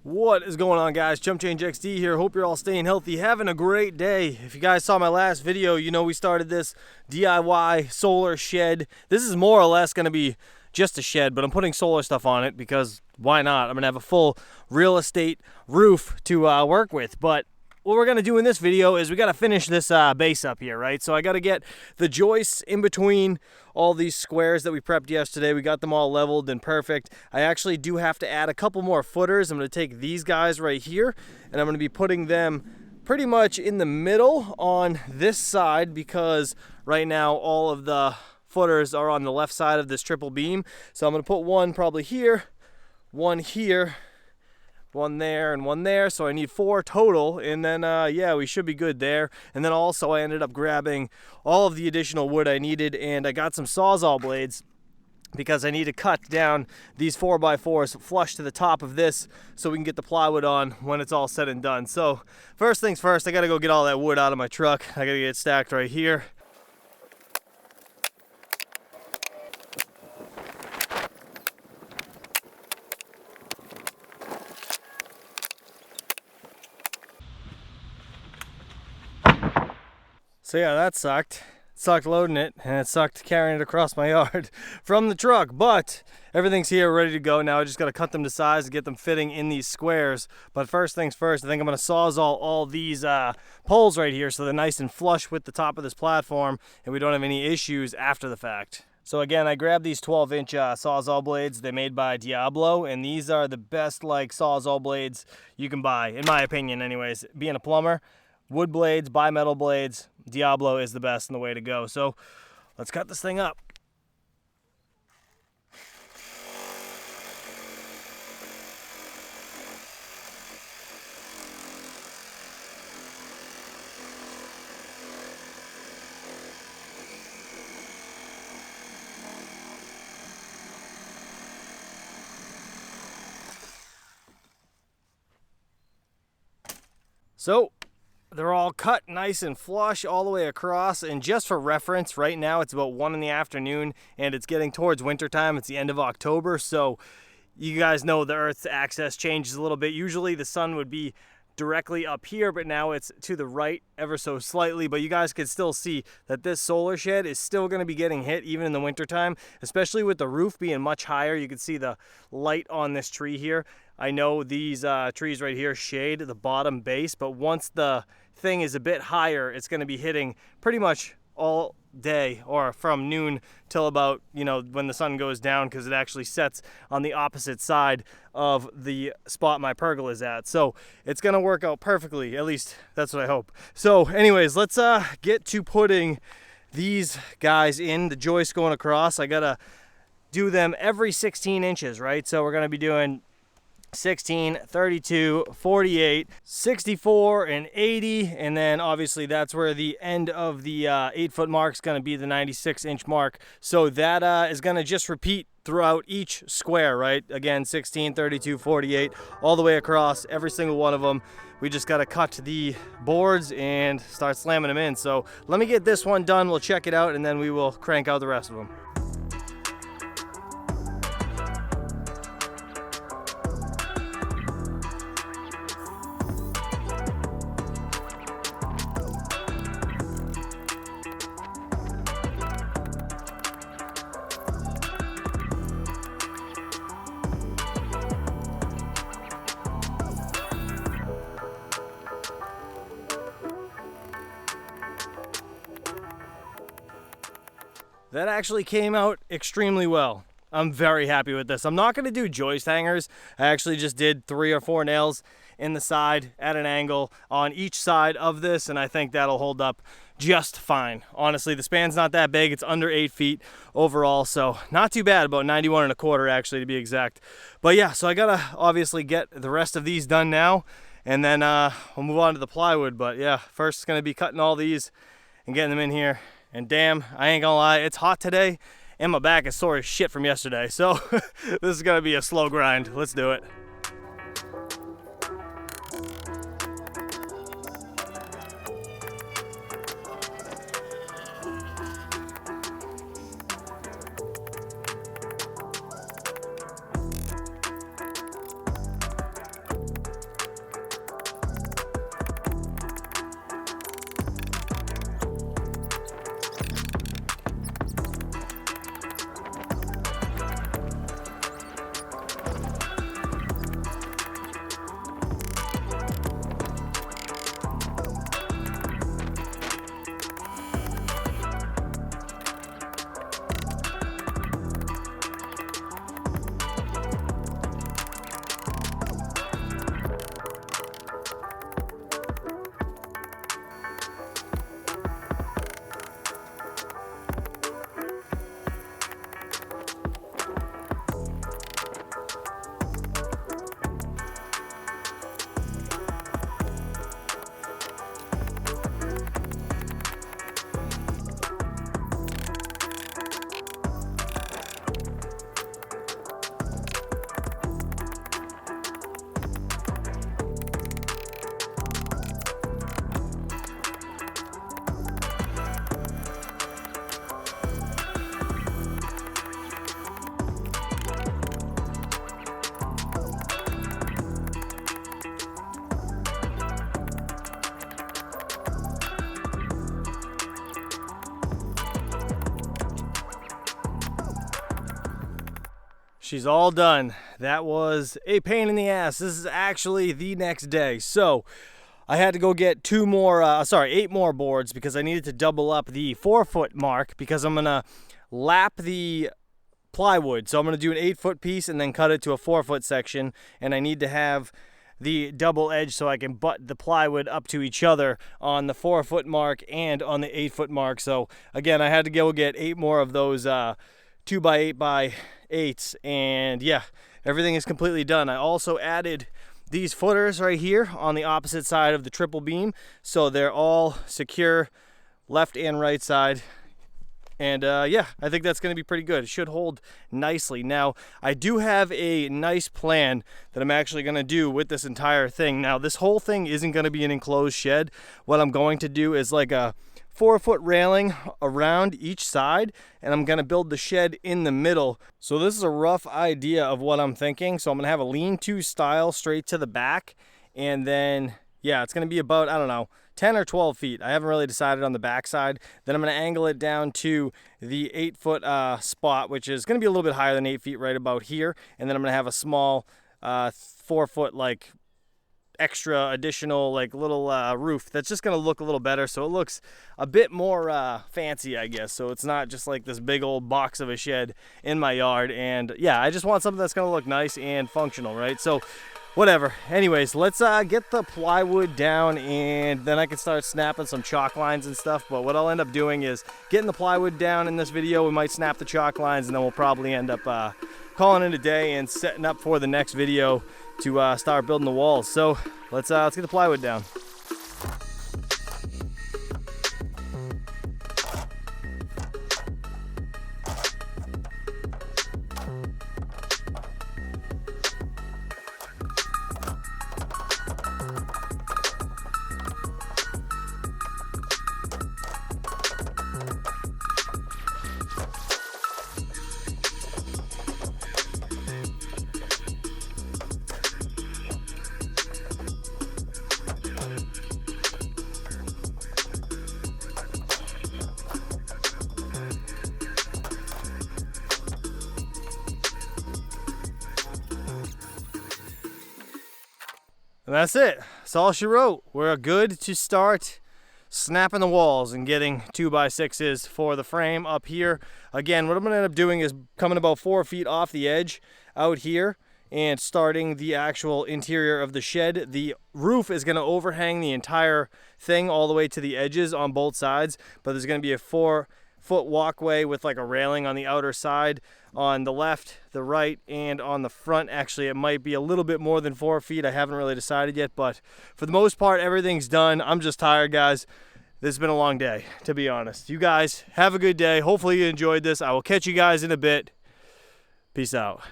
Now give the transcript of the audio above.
What is going on, guys? Chump Change XD here. Hope you're all staying healthy, having a great day. If you guys saw my last video, you know we started this DIY solar shed. This is more or less going to be just a shed, but I'm putting solar stuff on it because why not? I'm going to have a full real estate roof to work with. But what we're going to do in this video is we got to finish this base up here, right? So I got to get the joists in between all these squares that we prepped yesterday. We got them all leveled and perfect. I actually do have to add a couple more footers. I'm going to take these guys right here and I'm going to be putting them pretty much in the middle on this side because right now all of the footers are on the left side of this triple beam. So I'm going to put one probably here, one here, one there, and one there, so I need 4 total, and then yeah, we should be good there. And then also I ended up grabbing all of the additional wood I needed, and I got some Sawzall blades because I need to cut down these 4x4s flush to the top of this so we can get the plywood on when it's all said and done. So first things first, I gotta go get all that wood out of my truck. I gotta get it stacked right here. So yeah, that sucked. It sucked loading it, and it sucked carrying it across my yard from the truck, but everything's here ready to go. Now I just got to cut them to size to get them fitting in these squares. But first things first, I think I'm going to Sawzall all these poles right here so they're nice and flush with the top of this platform and we don't have any issues after the fact. So again, I grabbed these 12-inch Sawzall blades. They're made by Diablo, and these are the best Sawzall blades you can buy, in my opinion anyways. Being a plumber, wood blades, bimetal blades, Diablo is the best and the way to go. So let's cut this thing up. So they're all cut nice and flush all the way across, and just for reference, right now it's about 1 in the afternoon and it's getting towards winter time. It's the end of October, so you guys know the Earth's axis changes a little bit. Usually the sun would be directly up here, but now it's to the right ever so slightly. But you guys can still see that this solar shed is still going to be getting hit even in the winter time, especially with the roof being much higher. You can see the light on this tree here. I know these trees right here shade the bottom base, but once the thing is a bit higher, it's going to be hitting pretty much all day, or from noon till about, you know, when the sun goes down, because it actually sets on the opposite side of the spot my pergola is at. So it's going to work out perfectly, at least that's what I hope. So anyways, let's get to putting these guys in, the joists going across. I gotta do them every 16 inches, right? So we're going to be doing 16, 32, 48, 64, and 80, and then obviously that's where the end of the 8-foot mark is going to be, the 96-inch mark. So that is going to just repeat throughout each square, right? Again, 16, 32, 48, all the way across every single one of them. We just got to cut the boards and start slamming them in. So let me get this one done, we'll check it out, and then we will crank out the rest of them. That actually came out extremely well. I'm very happy with this. I'm not going to do joist hangers. I actually just did 3 or 4 nails in the side at an angle on each side of this, and I think that'll hold up just fine. Honestly, the span's not that big. It's under 8 feet overall, so not too bad, about 91 1/4 actually to be exact. But yeah, so I gotta obviously get the rest of these done now, and then we'll move on to the plywood. But yeah, first it's gonna be cutting all these and getting them in here. And damn, I ain't gonna lie, it's hot today and my back is sore as shit from yesterday. So this is gonna be a slow grind. Let's do it. she's all done. That was a pain in the ass. This is actually the next day. So I had to go get 8 more boards because I needed to double up the 4-foot mark because I'm gonna lap the plywood. So I'm gonna do an 8-foot piece and then cut it to a 4-foot section, and I need to have the double edge so I can butt the plywood up to each other on the 4-foot mark and on the 8-foot mark. So again, I had to go get 8 more of those 2x8x8s, and yeah, everything is completely done. I also added these footers right here on the opposite side of the triple beam, so they're all secure left and right side. And yeah, I think that's going to be pretty good. It should hold nicely. Now, I do have a nice plan that I'm actually going to do with this entire thing. Now, this whole thing isn't going to be an enclosed shed. What I'm going to do is like a 4-foot railing around each side, and I'm going to build the shed in the middle. So this is a rough idea of what I'm thinking. So I'm going to have a lean-to style straight to the back, and then yeah, it's going to be about, I don't know, 10 or 12 feet. I haven't really decided on the back side. Then I'm going to angle it down to the 8-foot spot, which is going to be a little bit higher than 8 feet, right about here. And then I'm going to have a small 4-foot like extra additional like little roof that's just going to look a little better, so it looks a bit more fancy, I guess. So it's not just like this big old box of a shed in my yard. And yeah, I just want something that's going to look nice and functional, right? So whatever. Anyways, let's get the plywood down, and then I can start snapping some chalk lines and stuff. But what I'll end up doing is getting the plywood down in this video. We might snap the chalk lines, and then we'll probably end up calling it a day and setting up for the next video to start building the walls. So let's get the plywood down. And that's it. That's all she wrote. We're good to start snapping the walls and getting 2x6s for the frame up here. Again, what I'm going to end up doing is coming about 4 feet off the edge out here and starting the actual interior of the shed. The roof is going to overhang the entire thing all the way to the edges on both sides, but there's going to be a 4-foot walkway with like a railing on the outer side on the left, the right, and on the front. Actually, it might be a little bit more than 4 feet. I haven't really decided yet, but for the most part, everything's done. I'm just tired, guys. This has been a long day, to be honest. You guys have a good day. Hopefully you enjoyed this. I will catch you guys in a bit. Peace out.